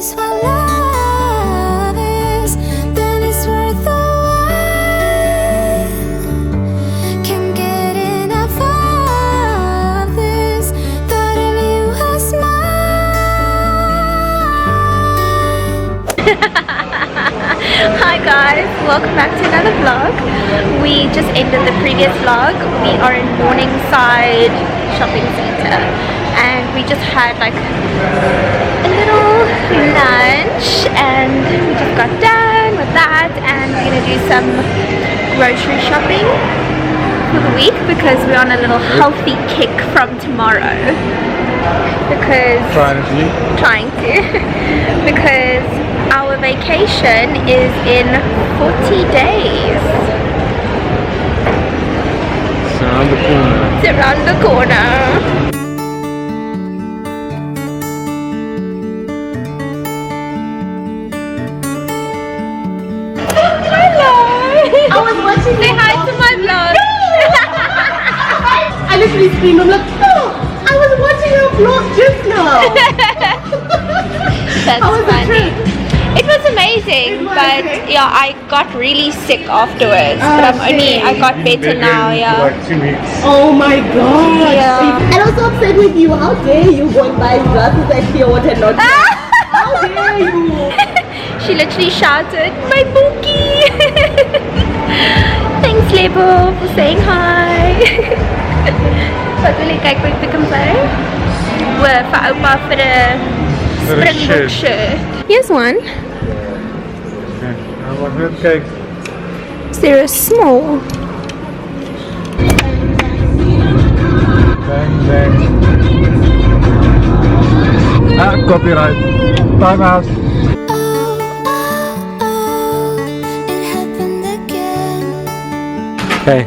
is what love is, then it's worth the wait. Can't get enough of this thought of you as mine. Hi guys, welcome back to another vlog. We just ended the previous vlog. We are in Morningside shopping center and we just had like a little lunch and we just got done with that, and we're gonna do some grocery shopping for the week because we're on a little healthy kick from tomorrow. Because trying to because our vacation is in 40 days. It's around the corner. It's around the corner. Hello. I was watching. Say hi to my vlog. I literally screamed. I'm like, no, I was watching your vlog just now. That's How was the funny. trip? It was amazing, but yeah, I got really sick afterwards. But I got better now, yeah. Like 2 weeks. Oh my god. Yeah. And I was so upset with you. How dare you go and buy glasses at 𝘱𝘢𝘳𝘪𝘥𝘦𝘄? How dare you? She literally shouted, my bookie! Thanks Lebo for saying hi. Wat wil jy kyk by Pick n Pay? Vir oupa vir 'n Springbok shirt. Here's one. Okay. Wat net kyk. They're small. Bang bang. Ah, copyright. Time out. It happened again. Okay.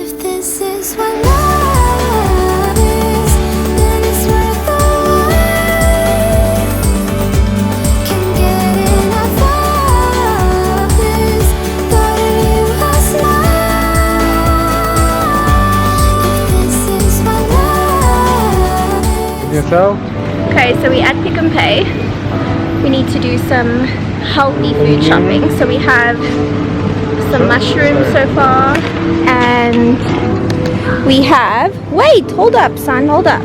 If this is what love is, then it's worth the wait. Can't get enough of this thought of you as mine. If this is what love is. Yourself? Okay, so we're at Pick n Pay. We need to do some healthy food shopping. So we have some mushrooms so far, and we have, wait, hold up son, hold up,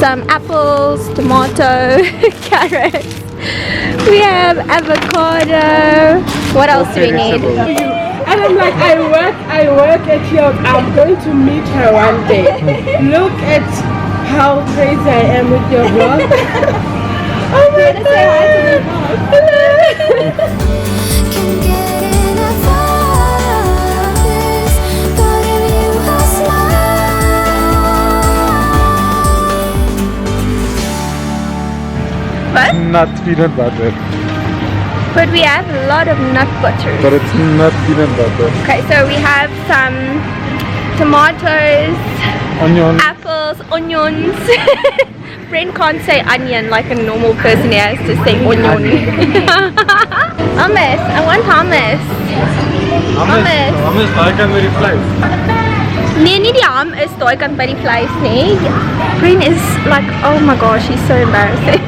some apples, tomato, carrots, we have avocado. What else do we need? And I'm like, I work at your. I'm going to meet her one day. Look at how crazy I am with your vlog. Oh my god. Say hi to me. Hello. Can't get enough of this thought of you as mine. What? Not peanut butter. But we have a lot of nut butter. But it's not peanut butter. Okay, so we have some tomatoes, Onion. apples, onions. Brent can't say onion like a normal person, he has to say onion. Hummus, I want hummus. Hummus. Hummus, daai kan met die vleis. Nee, nie die ham is daai kant by die vleis nie. Brent is like, oh my gosh, she's so embarrassing.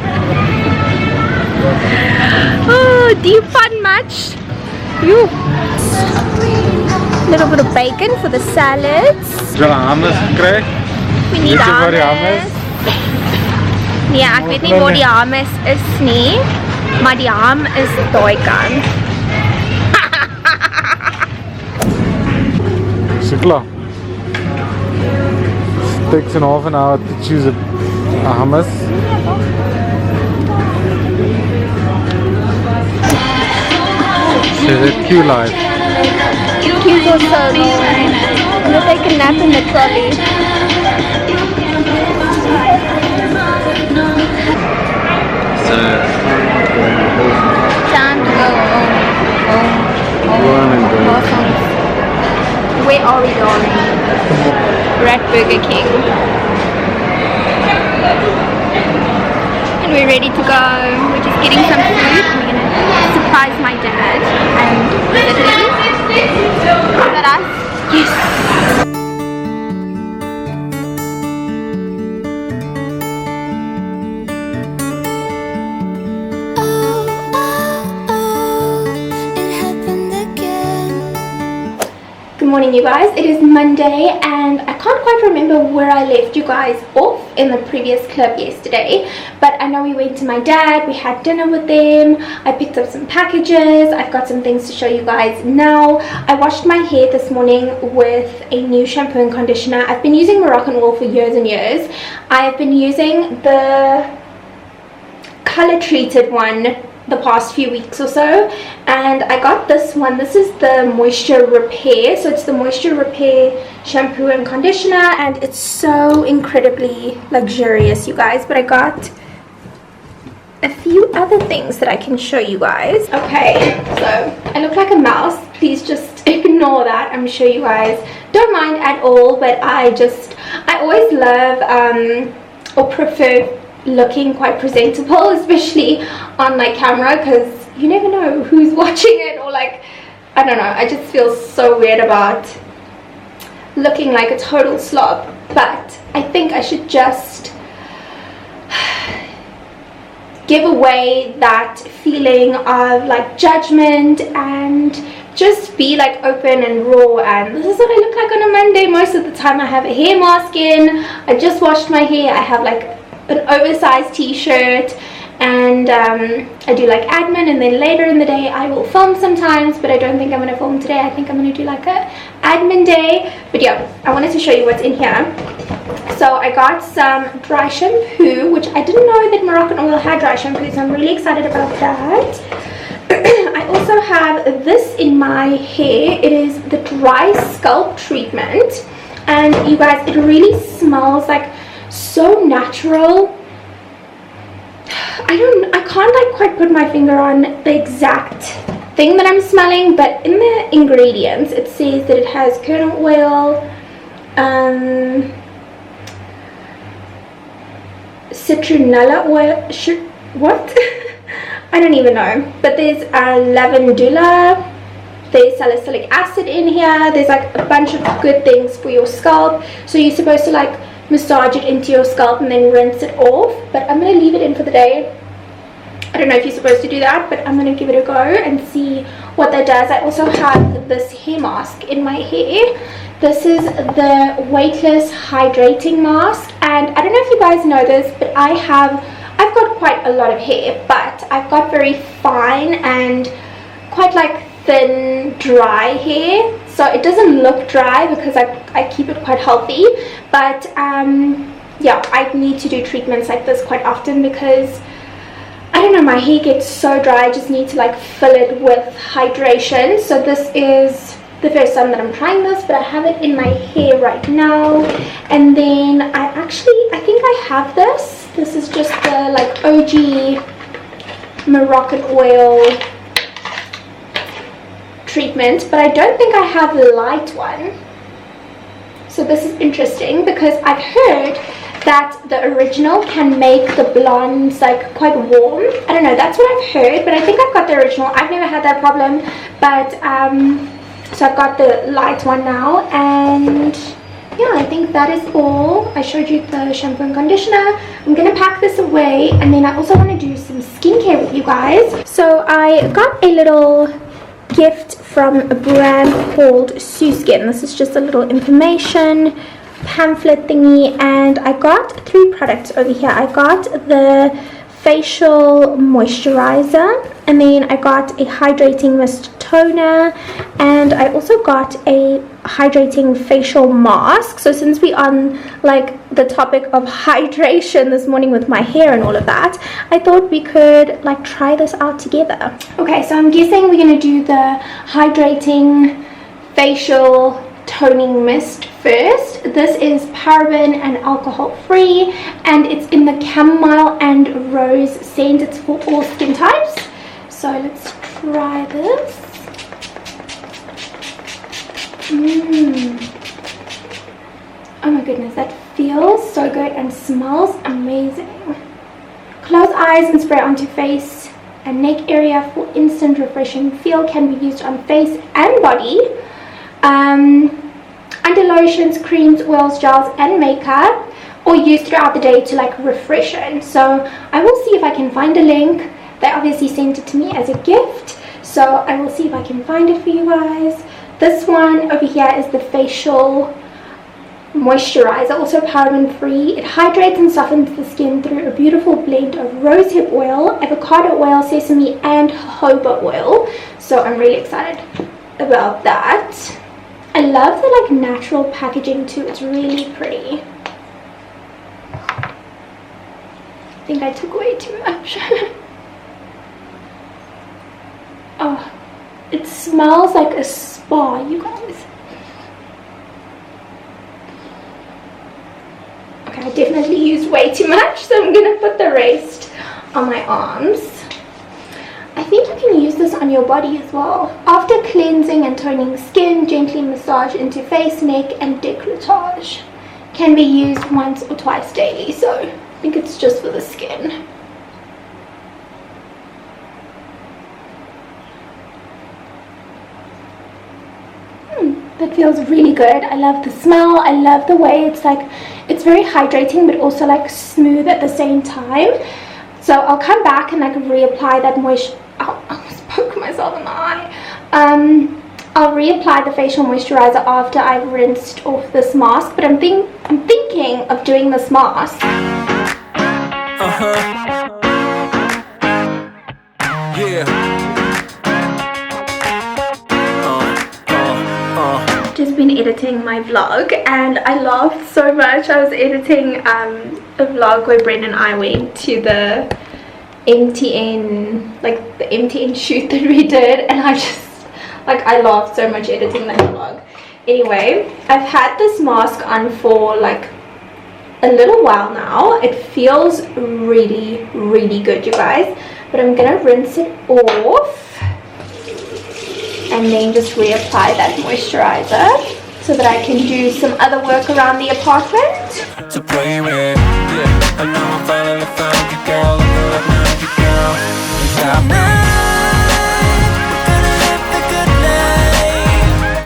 Oh, do you fun much? You. Little bit of bacon for the salads. Jy het hummus gekry? We need Weet jy waar die hummus. hummus? Nee, ek weet nie waar die hummus is nie, maar die ham is daai kant. So klaar. Takes an half an hour to choose a hummus. Says it Q live. Q's are so long. I'm gonna take a nap in the trolley. So Time to go home. Where are we going? We're at Burger King. And we're ready to go. We're just getting some food. We're gonna surprise my dad. And is it ready? Is that us? Yes. morning, you guys. It is Monday and I can't quite remember where I left you guys off in the previous clip yesterday, but I know we went to my dad, we had dinner with them, I picked up some packages, I've got some things to show you guys now. I washed my hair this morning with a new shampoo and conditioner. I've been using Moroccan oil for years and years. I have been using the color treated one the past few weeks or so, and I got this one. This is the Moisture Repair, so it's the Moisture Repair shampoo and conditioner, and it's so incredibly luxurious, you guys. But I got a few other things that I can show you guys. Okay, so I look like a mouse, please just ignore that. I'm sure you guys don't mind at all, but I always love or prefer looking quite presentable, especially on my camera, because you never know who's watching it, or like, I don't know, I just feel so weird about looking like a total slob. But I think I should just give away that feeling of like judgment and just be like open and raw, and this is what I look like on a Monday. Most of the time I have a hair mask in, I just washed my hair, I have like an oversized t-shirt, and I do like admin, and then later in the day I will film sometimes, but I don't think I'm going to film today. I think I'm going to do like a admin day. But yeah, I wanted to show you what's in here. So I got some dry shampoo, which I didn't know that Moroccan oil had dry shampoo, so I'm really excited about that. I also have this in my hair. It is the dry scalp treatment, and you guys, it really smells like so natural. I can't like quite put my finger on the exact thing that I'm smelling, but in the ingredients it says that it has kernel oil, citronella oil, what? I don't even know, but there's lavandula, there's salicylic acid in here, there's like a bunch of good things for your scalp. So you're supposed to like massage it into your scalp and then rinse it off, but I'm going to leave it in for the day. I don't know if you're supposed to do that, but I'm going to give it a go and see what that does. I also have this hair mask in my hair. This is the weightless hydrating mask, and I don't know if you guys know this, but I've got quite a lot of hair, but I've got very fine and quite like thin dry hair, so it doesn't look dry because I keep it quite healthy. But yeah, I need to do treatments like this quite often because I don't know, my hair gets so dry. I just need to like fill it with hydration. So this is the first time that I'm trying this, but I have it in my hair right now. And then I think I have this is just the like OG Moroccan oil treatment, but I don't think I have the light one. So this is interesting because I've heard that the original can make the blondes like quite warm. I don't know, that's what I've heard, but I think I've got the original. I've never had that problem, but so I've got the light one now, and yeah, I think that is all. I showed you the shampoo and conditioner. I'm gonna pack this away, and then I also want to do some skincare with you guys. So I got a little gift from a brand called 𝘱𝘅. This is just a little information pamphlet thingy, and I got 3 products over here. I got the facial moisturizer, and then I got a hydrating mist toner, and I also got a hydrating facial mask. So since we're on like the topic of hydration this morning with my hair and all of that, I thought we could like try this out together. Okay, so I'm guessing we're gonna do the hydrating facial toning mist first. This is paraben and alcohol free, and it's in the chamomile and rose scent. It's for all skin types. So let's try this. Oh my goodness, that feels so good and smells amazing. Close eyes and spray onto face and neck area for instant refreshing feel. Can be used on face and body. Under lotions, creams, oils, gels and makeup, or used throughout the day to like refreshen. So I will see if I can find a link. They obviously sent it to me as a gift, so I will see if I can find it for you guys. This one over here is the facial moisturizer, also paraben free. It hydrates and softens the skin through a beautiful blend of rosehip oil, avocado oil, sesame and jojoba oil. So I'm really excited about that. I love the like natural packaging too. It's really pretty. I think I took way too much. Oh, it smells like a spa, you guys. Okay, I definitely used way too much, so I'm gonna put the rest on my arms. I think you can use this on your body as well. After cleansing and toning skin, gently massage into face, neck and décolletage. Can be used once or twice daily, so I think it's just for the skin. That feels really good. I love the smell. I love the way it's like, it's very hydrating but also like smooth at the same time. So I'll come back and like reapply that moisture. Oh, I almost poke myself in the eye. I'll reapply the facial moisturizer after I've rinsed off this mask, but I'm thinking of doing this mask. Yeah. Just been editing my vlog and I laughed so much. I was editing a vlog where Brent and I went to the MTN, like the MTN shoot that we did, and I just like I laughed so much editing that vlog. Anyway, I've had this mask on for like a little while now. It feels really good, you guys, but I'm gonna rinse it off and then just reapply that moisturizer so that I can do some other work around the apartment. To play with, yeah. I know I finally found you, girl. I found you, girl. You got me.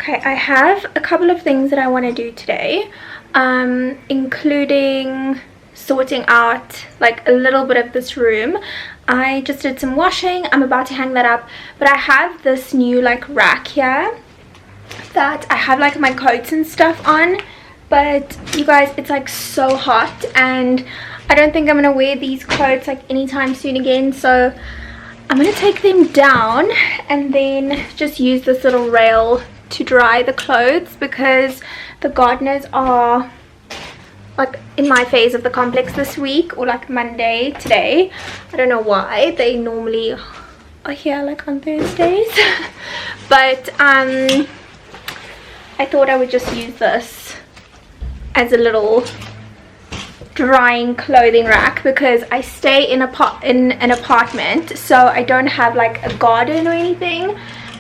Okay, I have a couple of things that I want to do today, including sorting out like a little bit of this room. I just did some washing. I'm about to hang that up, but I have this new like rack here that I have like my coats and stuff on, but you guys, it's like so hot and I don't think I'm gonna wear these coats like anytime soon again, so I'm gonna take them down and then just use this little rail to dry the clothes, because the gardeners are like in my phase of the complex this week, or like Monday today. I don't know why, they normally are here like on Thursdays. But I thought I would just use this as a little drying clothing rack, because I stay in an apartment, so I don't have like a garden or anything,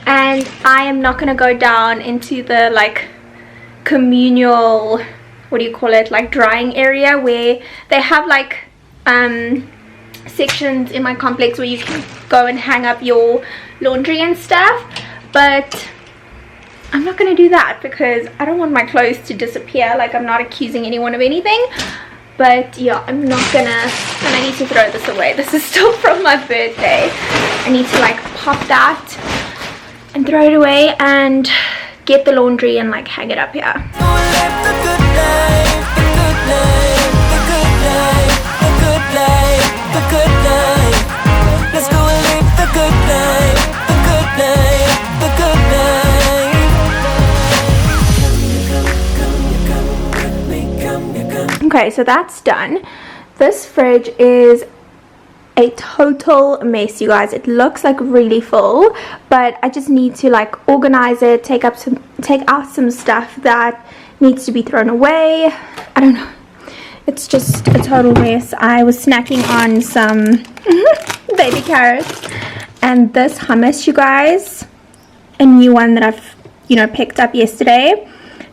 and I am not gonna go down into the like communal, what do you call it, like drying area where they have like sections in my complex where you can go and hang up your laundry and stuff, but I'm not gonna do that because I don't want my clothes to disappear. Like, I'm not accusing anyone of anything, but yeah, I'm not gonna, and I need to throw this away. This is still from my birthday. I need to like pop that and throw it away and get the laundry and like hang it up here. Okay, so that's done. This fridge is a total mess, you guys. It looks like really full, but I just need to like organize it, take out some stuff that needs to be thrown away. I don't know, it's just a total mess. I was snacking on some baby carrots and this hummus, you guys, a new one that I've picked up yesterday,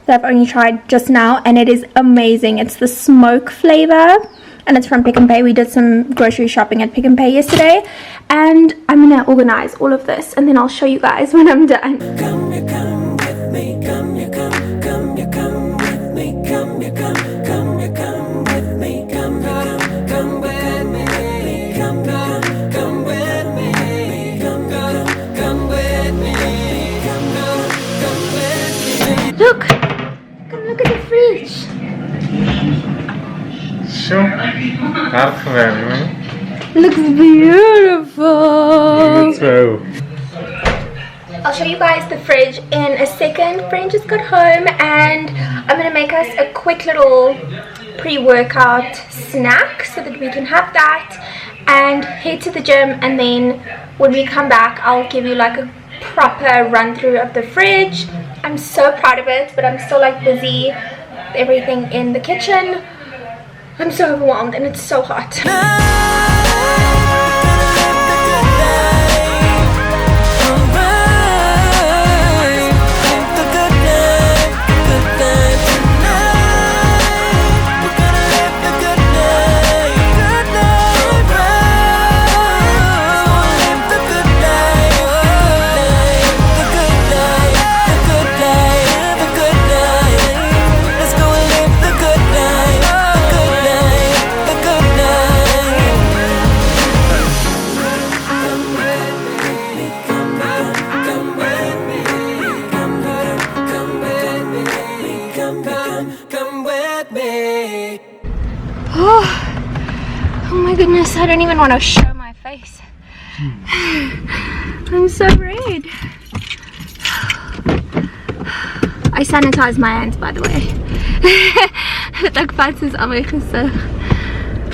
that I've only tried just now, and it is amazing. It's the smoke flavor and it's from Pick n Pay. We did some grocery shopping at Pick n Pay yesterday, and I'm gonna organize all of this and then I'll show you guys when I'm done. Come with me, come with me, come with me, come with me, come with me, come with me, come with me, come with me. Look! Come look at the fridge. Zo. Hard gewerkt, man. Looks beautiful. Zo. I'll show you guys the fridge in a second. Friend just got home and I'm gonna make us a quick little pre-workout snack so that we can have that and head to the gym, and then when we come back I'll give you like a proper run through of the fridge. I'm so proud of it, but I'm still like busy with everything in the kitchen. I'm so overwhelmed and it's so hot. Oh my goodness, I don't even want to show my face. I'm so red. I sanitize my hands, by the way.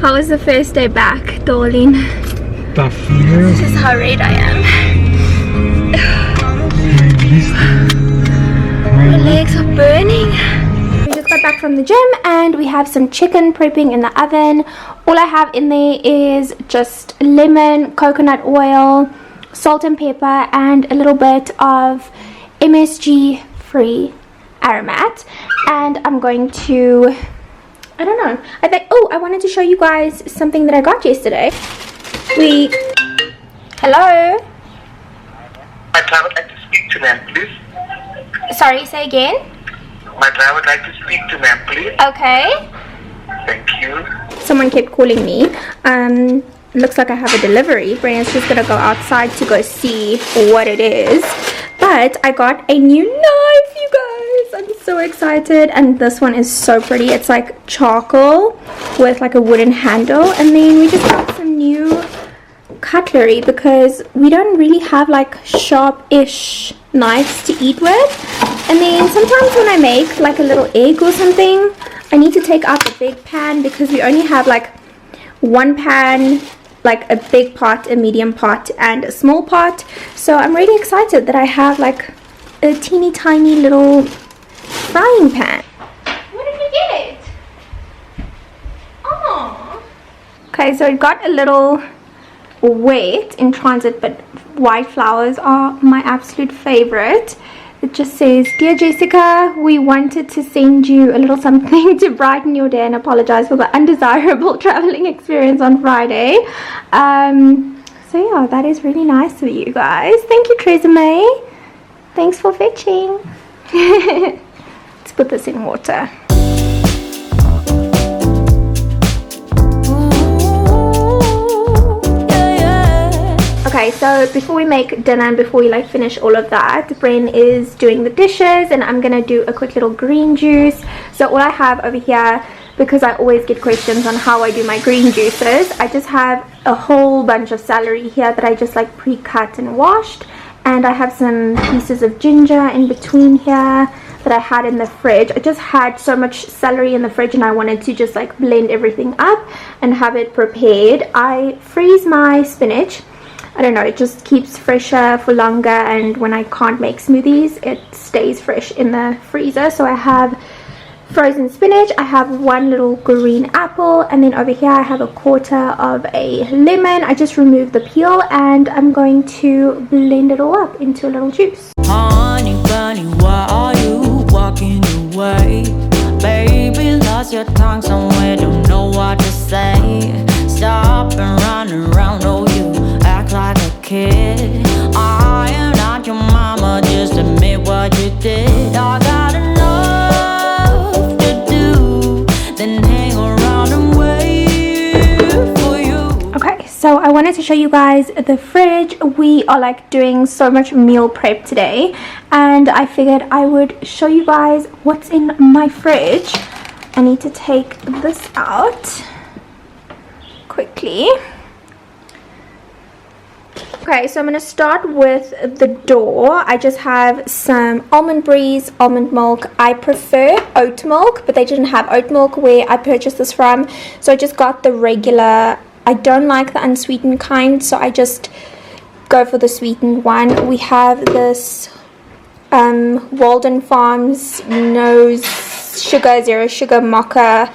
How was the first day back, darling? Tough. This is how red I am. My legs are burning. We just got back from the gym and we have some chicken prepping in the oven. All I have in there is just lemon, coconut oil, salt and pepper, and a little bit of MSG free aromat. And I'm going to, I don't know, I think, oh, I wanted to show you guys something that I got yesterday. Hello? My driver would like to speak to ma'am, please. Sorry, say again? My driver would like to speak to ma'am, please. Okay. Thank you. Someone kept calling me. Looks like I have a delivery. Brandon's just gonna go outside to go see what it is. But I got a new knife, you guys. I'm so excited. And this one is so pretty. It's like charcoal with like a wooden handle. And then we just got some new cutlery because we don't really have like sharp-ish knives to eat with. And then sometimes when I make like a little egg or something, I need to take out the big pan because we only have like one pan, like a big pot, a medium pot, and a small pot. So I'm really excited that I have like a teeny tiny little frying pan. Where did you get it? Oh. Okay, so it got a little wet in transit, but white flowers are my absolute favorite. It just says, "Dear Jessica, we wanted to send you a little something to brighten your day and apologize for the undesirable traveling experience on Friday." So yeah, that is really nice of you guys. Thank you, Tresemme. Thanks for fetching. Let's put this in water. Okay, so before we make dinner and before we like finish all of that, Bren is doing the dishes and I'm gonna do a quick little green juice. So all I have over here, because I always get questions on how I do my green juices, I just have a whole bunch of celery here that I just like pre-cut and washed, and I have some pieces of ginger in between here that I had in the fridge. I just had so much celery in the fridge and I wanted to just like blend everything up and have it prepared. I freeze my spinach. I don't know, it just keeps fresher for longer, and when I can't make smoothies it stays fresh in the freezer. So I have frozen spinach, I have one little green apple, and then over here I have a quarter of a lemon. I just removed the peel and I'm going to blend it all up into a little juice. Honey bunny, why are you walking away? Baby, lost your tongue somewhere, don't know what to say. Stop and run around, oh you act like a kid. I am not your mama, just admit what you did. I got enough to do, then hang around and wait for you. Okay, so I I wanted to show you guys the fridge. We are like doing so much meal prep today, and I figured I would show you guys what's in my fridge. I need to take this out quickly. Okay, so I'm going to start with the door. I just have some almond breeze, almond milk. I prefer oat milk, but they didn't have oat milk where I purchased this from, so I just got the regular. I don't like the unsweetened kind, so I just go for the sweetened one. We have this Walden Farms no sugar, zero sugar mocha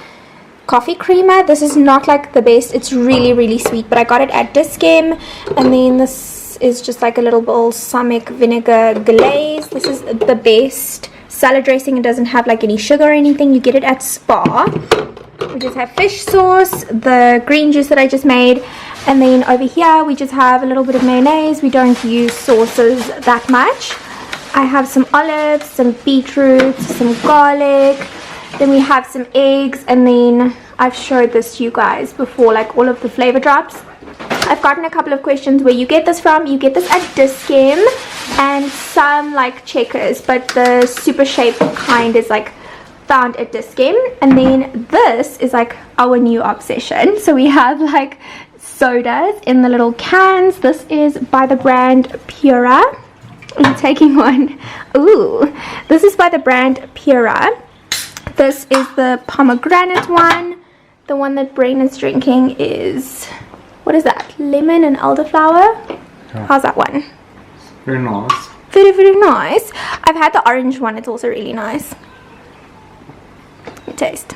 coffee creamer. This is not like the best. It's really sweet, but I got it at 𝘱𝘩𝘪𝘴. And then this is just like a little balsamic vinegar glaze. This is the best salad dressing. It doesn't have like any sugar or anything. You get it at Spar. We just have fish sauce, the green juice that I just made, and then over here we just have a little bit of mayonnaise. We don't use sauces that much. I have some olives, some beetroot, some garlic. Then we have some eggs, and then I've showed this to you guys before, like all of the flavor drops. I've gotten a couple of questions where you get this from. You get this at 𝘱𝘩𝘪𝘴 and some like Checkers, but the super shaped kind is like found at 𝘱𝘱𝘪𝘴. And then this is like our new obsession. So we have like sodas in the little cans. This is by the brand Pura. I'm taking one. Ooh, this is by the brand Pura. This is the pomegranate one. The one that Brain is drinking is, what is that? Lemon and elderflower. Yeah. How's that one? Very nice. Very nice. I've had the orange one. It's also really nice. Taste.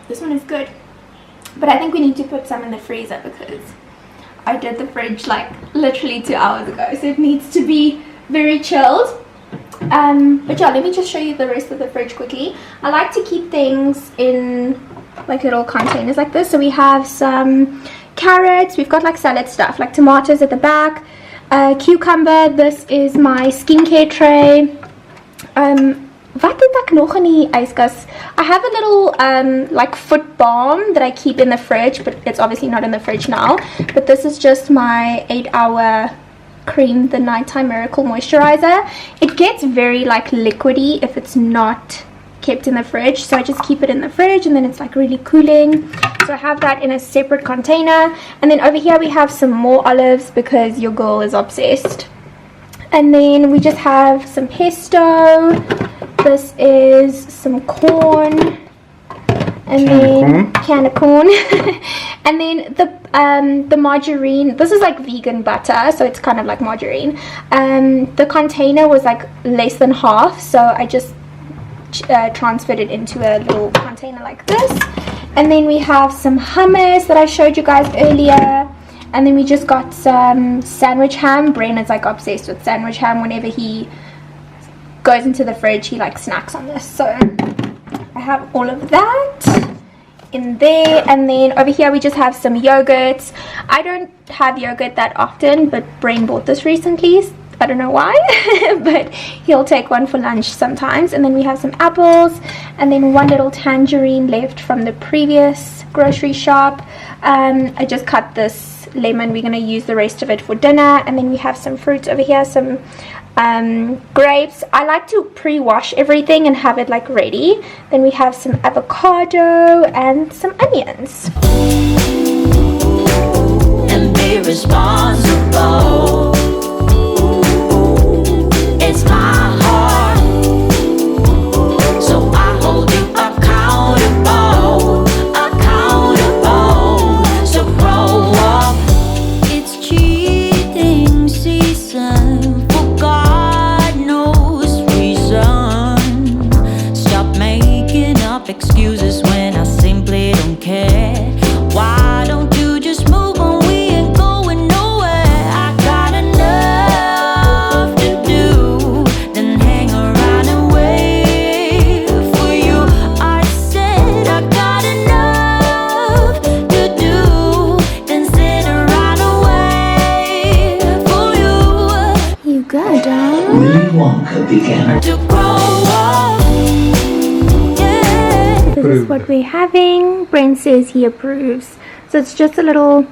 This one is good, but I think we need to put some in the freezer because I did the fridge like literally 2 hours ago, so it needs to be very chilled. But yeah, let me just show you the rest of the fridge quickly. I like to keep things in like little containers like this. So we have some carrots, we've got like salad stuff like tomatoes at the back, cucumber. This is my skincare tray. Wat het ek nog in die yskas? I have a little like foot balm that I keep in the fridge, but it's obviously not in the fridge now. But this is just my 8-hour cream, the nighttime miracle moisturizer. It gets very like liquidy if it's not kept in the fridge, so I just keep it in the fridge, and then it's like really cooling. So I have that in a separate container. And then over here we have some more olives because your girl is obsessed. And then we just have some pesto. This is some corn, and then can of corn. And then the margarine. This is like vegan butter, so it's kind of like margarine. The container was like less than half, so I just transferred it into a little container like this. And then we have some hummus that I showed you guys earlier. And then we just got some sandwich ham. Brain is like obsessed with sandwich ham. Whenever he goes into the fridge, he like snacks on this. So I have all of that in there. And then over here we just have some yogurts. I don't have yogurt that often, but Brain bought this recently. I don't know why, but he'll take one for lunch sometimes. And then we have some apples, and then one little tangerine left from the previous grocery shop. I just cut this lemon. We're going to use the rest of it for dinner. And then we have some fruits over here, some grapes. I like to pre-wash everything and have it like ready. Then we have some avocado and some onions. And be responsible. It's my heart, so I hold you accountable, so grow up. It's cheating season for God knows reason. Stop making up excuses when I simply don't care. Why don't you just move on? We ain't going nowhere. I got enough to do than hang around and wait for you. I said I got enough to do than sit around and wait for you. You go, darling. Willy Wonka began. To grow up, yeah. This is what we're having. Brent says he approves. So it's just a little,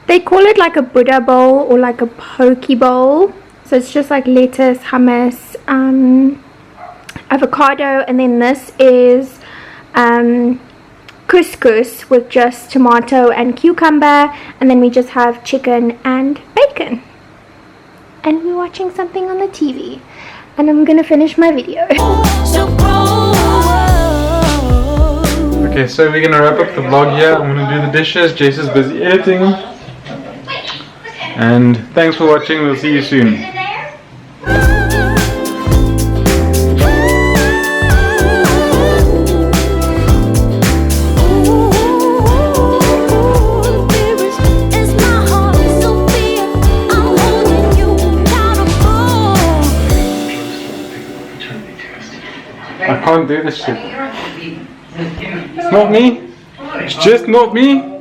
they call it like a Buddha bowl or like a poke bowl. So it's just like lettuce, hummus, avocado, and then this is couscous with just tomato and cucumber, and then we just have chicken and bacon. And we're watching something on the TV, and I'm gonna finish my video. Okay, so we're gonna wrap up the vlog here. I'm gonna do the dishes. Jace is busy editing. And thanks for watching. We'll see you soon. I can't do this shit. It's not me. It's just not me.